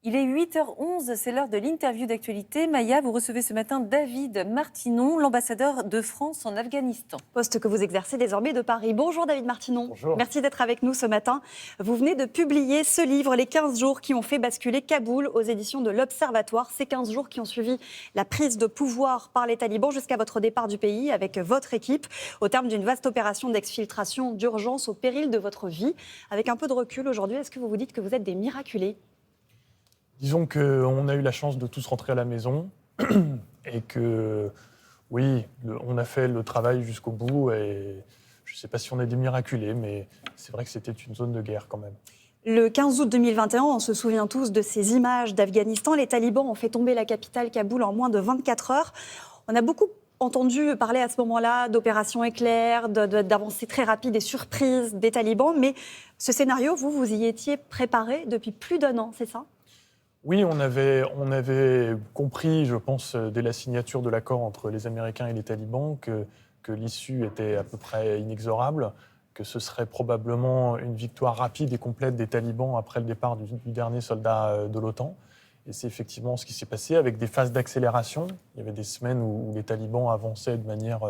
Il est 8h11, c'est l'heure de l'interview d'actualité. Maya, vous recevez ce matin David Martinon, l'ambassadeur de France en Afghanistan. Poste que vous exercez désormais de Paris. Bonjour David Martinon. Bonjour. Merci d'être avec nous ce matin. Vous venez de publier ce livre, Les 15 jours qui ont fait basculer Kaboul, aux éditions de l'Observatoire. Ces 15 jours qui ont suivi la prise de pouvoir par les talibans jusqu'à votre départ du pays avec votre équipe, au terme d'une vaste opération d'exfiltration d'urgence au péril de votre vie. Avec un peu de recul aujourd'hui, est-ce que vous vous dites que vous êtes des miraculés ? Disons qu'on a eu la chance de tous rentrer à la maison et que, oui, on a fait le travail jusqu'au bout et je ne sais pas si on est des miraculés, mais c'est vrai que c'était une zone de guerre quand même. Le 15 août 2021, on se souvient tous de ces images d'Afghanistan. Les talibans ont fait tomber la capitale Kaboul en moins de 24 heures. On a beaucoup entendu parler à ce moment-là d'opérations éclairs, d'avancées très rapides et surprises des talibans. Mais ce scénario, vous y étiez préparé depuis plus d'1 an, c'est ça ? Oui, on avait compris, je pense, dès la signature de l'accord entre les Américains et les talibans que l'issue était à peu près inexorable, que ce serait probablement une victoire rapide et complète des talibans après le départ du dernier soldat de l'OTAN. Et c'est effectivement ce qui s'est passé avec des phases d'accélération. Il y avait des semaines où les talibans avançaient de manière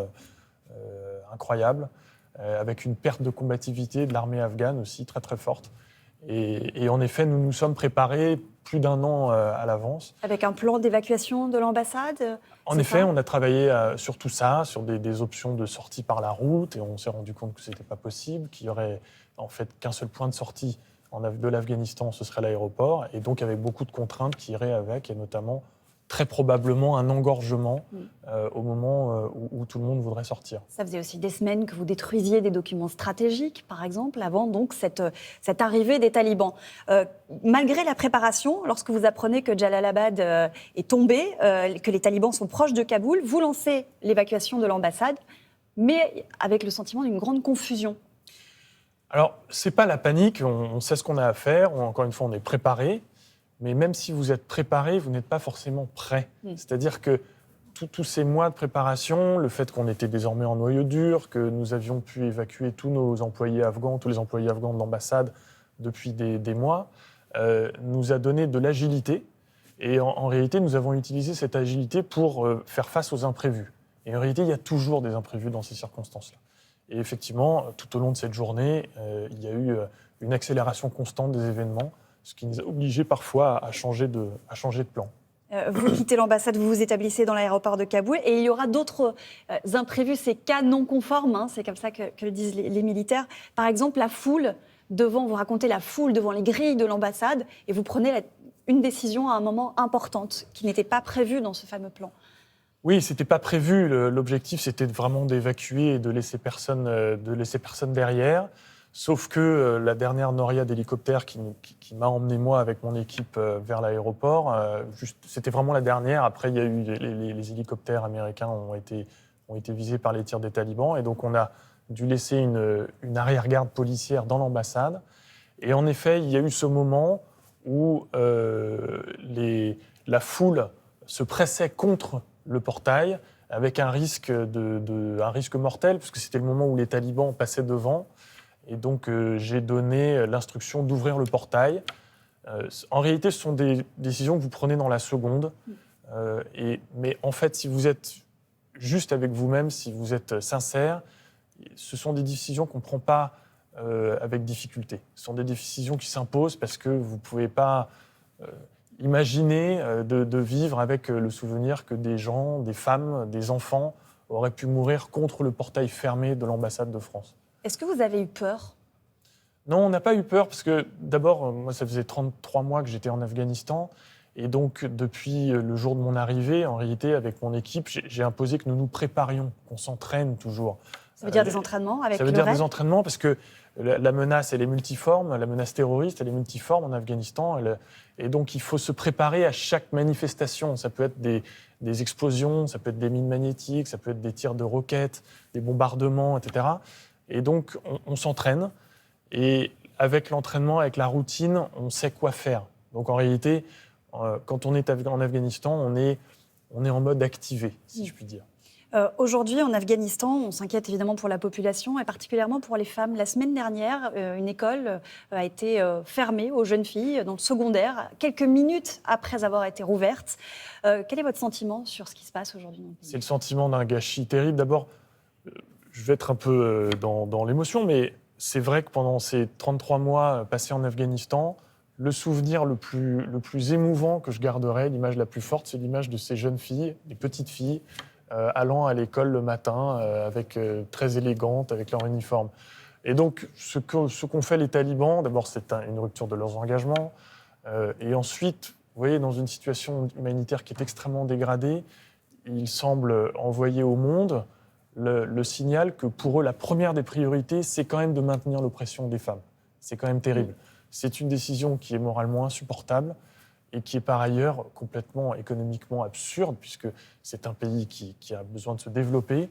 incroyable, avec une perte de combativité de l'armée afghane aussi très très forte. Et en effet, nous nous sommes préparés plus d'1 an à l'avance. Avec un plan d'évacuation de l'ambassade ? En effet, on a travaillé sur tout ça, sur des options de sortie par la route, et on s'est rendu compte que ce n'était pas possible, qu'il y aurait en fait qu'un seul point de sortie de l'Afghanistan, ce serait l'aéroport, et donc avec beaucoup de contraintes qui iraient avec, et notamment très probablement un engorgement au moment où tout le monde voudrait sortir. Ça faisait aussi des semaines que vous détruisiez des documents stratégiques, par exemple, avant donc cette arrivée des talibans. Malgré la préparation, lorsque vous apprenez que Jalalabad est tombé, que les talibans sont proches de Kaboul, vous lancez l'évacuation de l'ambassade, mais avec le sentiment d'une grande confusion. Alors, ce n'est pas la panique, on sait ce qu'on a à faire, encore une fois, on est préparé. Mais même si vous êtes préparé, vous n'êtes pas forcément prêt. C'est-à-dire que tous ces mois de préparation, le fait qu'on était désormais en noyau dur, que nous avions pu évacuer tous nos employés afghans, tous les employés afghans de l'ambassade depuis des mois, nous a donné de l'agilité. Et en réalité, nous avons utilisé cette agilité pour faire face aux imprévus. Et en réalité, il y a toujours des imprévus dans ces circonstances-là. Et effectivement, tout au long de cette journée, il y a eu une accélération constante des événements, ce qui nous a obligés parfois à changer de plan. Vous quittez l'ambassade, vous vous établissez dans l'aéroport de Kaboul et il y aura d'autres imprévus, ces cas non conformes, c'est comme ça que le disent les militaires. Par exemple, vous racontez la foule devant les grilles de l'ambassade et vous prenez une décision à un moment importante qui n'était pas prévue dans ce fameux plan. Oui, ce n'était pas prévu. L'objectif, c'était vraiment d'évacuer et de laisser personne derrière. Sauf que la dernière noria d'hélicoptère qui m'a emmené, moi, avec mon équipe vers l'aéroport, c'était vraiment la dernière. Après, il y a eu les hélicoptères américains ont été visés par les tirs des talibans. Et donc, on a dû laisser une arrière-garde policière dans l'ambassade. Et en effet, il y a eu ce moment où la foule se pressait contre le portail avec un risque mortel, puisque c'était le moment où les talibans passaient devant. Et donc, j'ai donné l'instruction d'ouvrir le portail. En réalité, ce sont des décisions que vous prenez dans la seconde. Mais en fait, si vous êtes juste avec vous-même, si vous êtes sincère, ce sont des décisions qu'on ne prend pas avec difficulté. Ce sont des décisions qui s'imposent parce que vous ne pouvez pas imaginer de vivre avec le souvenir que des gens, des femmes, des enfants auraient pu mourir contre le portail fermé de l'ambassade de France. Est-ce que vous avez eu peur ? Non, on n'a pas eu peur parce que d'abord, moi, ça faisait 33 mois que j'étais en Afghanistan. Et donc, depuis le jour de mon arrivée, en réalité, avec mon équipe, j'ai imposé que nous nous préparions, qu'on s'entraîne toujours. Ça veut dire des entraînements avec le Ça veut dire des entraînements parce que la menace, elle est multiforme. La menace terroriste, elle est multiforme en Afghanistan. Et donc, il faut se préparer à chaque manifestation. Ça peut être des explosions, ça peut être des mines magnétiques, ça peut être des tirs de roquettes, des bombardements, etc. Et donc, on s'entraîne. Et avec l'entraînement, avec la routine, on sait quoi faire. Donc, en réalité, quand on est en Afghanistan, on est en mode activé, si je puis dire. Aujourd'hui, en Afghanistan, on s'inquiète évidemment pour la population et particulièrement pour les femmes. La semaine dernière, une école a été fermée aux jeunes filles dans le secondaire, quelques minutes après avoir été rouverte. Quel est votre sentiment sur ce qui se passe aujourd'hui dans le pays ? C'est le sentiment d'un gâchis terrible. D'abord, je vais être un peu dans l'émotion, mais c'est vrai que pendant ces 33 mois passés en Afghanistan, le souvenir le plus émouvant que je garderai, l'image la plus forte, c'est l'image de ces jeunes filles, des petites filles, allant à l'école le matin, très élégantes, avec leur uniforme. Et donc, ce qu'ont fait les talibans, d'abord, c'est une rupture de leurs engagements. Et ensuite, vous voyez, dans une situation humanitaire qui est extrêmement dégradée, ils semblent envoyer au monde le signal que pour eux, la première des priorités, c'est quand même de maintenir l'oppression des femmes. C'est quand même terrible. C'est une décision qui est moralement insupportable et qui est par ailleurs complètement économiquement absurde, puisque c'est un pays qui a besoin de se développer.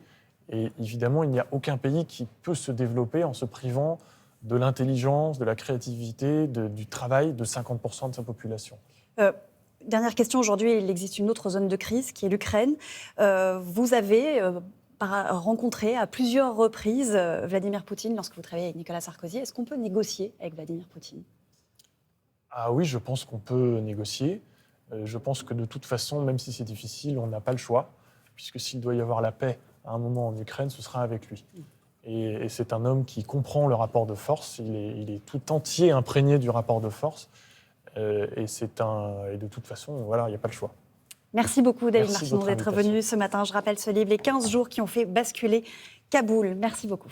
Et évidemment, il n'y a aucun pays qui peut se développer en se privant de l'intelligence, de la créativité, du travail de 50% de sa population. Dernière question, aujourd'hui, il existe une autre zone de crise qui est l'Ukraine. Vous avez rencontré à plusieurs reprises Vladimir Poutine lorsque vous travaillez avec Nicolas Sarkozy. Est-ce qu'on peut négocier avec Vladimir Poutine ? Ah oui, je pense qu'on peut négocier. Je pense que de toute façon, même si c'est difficile, on n'a pas le choix, puisque s'il doit y avoir la paix à un moment en Ukraine, ce sera avec lui. Et c'est un homme qui comprend le rapport de force, il est tout entier imprégné du rapport de force, et de toute façon, voilà, il n'y a pas le choix. Merci beaucoup, David Merci Martinon, d'être venu ce matin. Je rappelle ce livre, Les 15 jours qui ont fait basculer Kaboul. Merci beaucoup.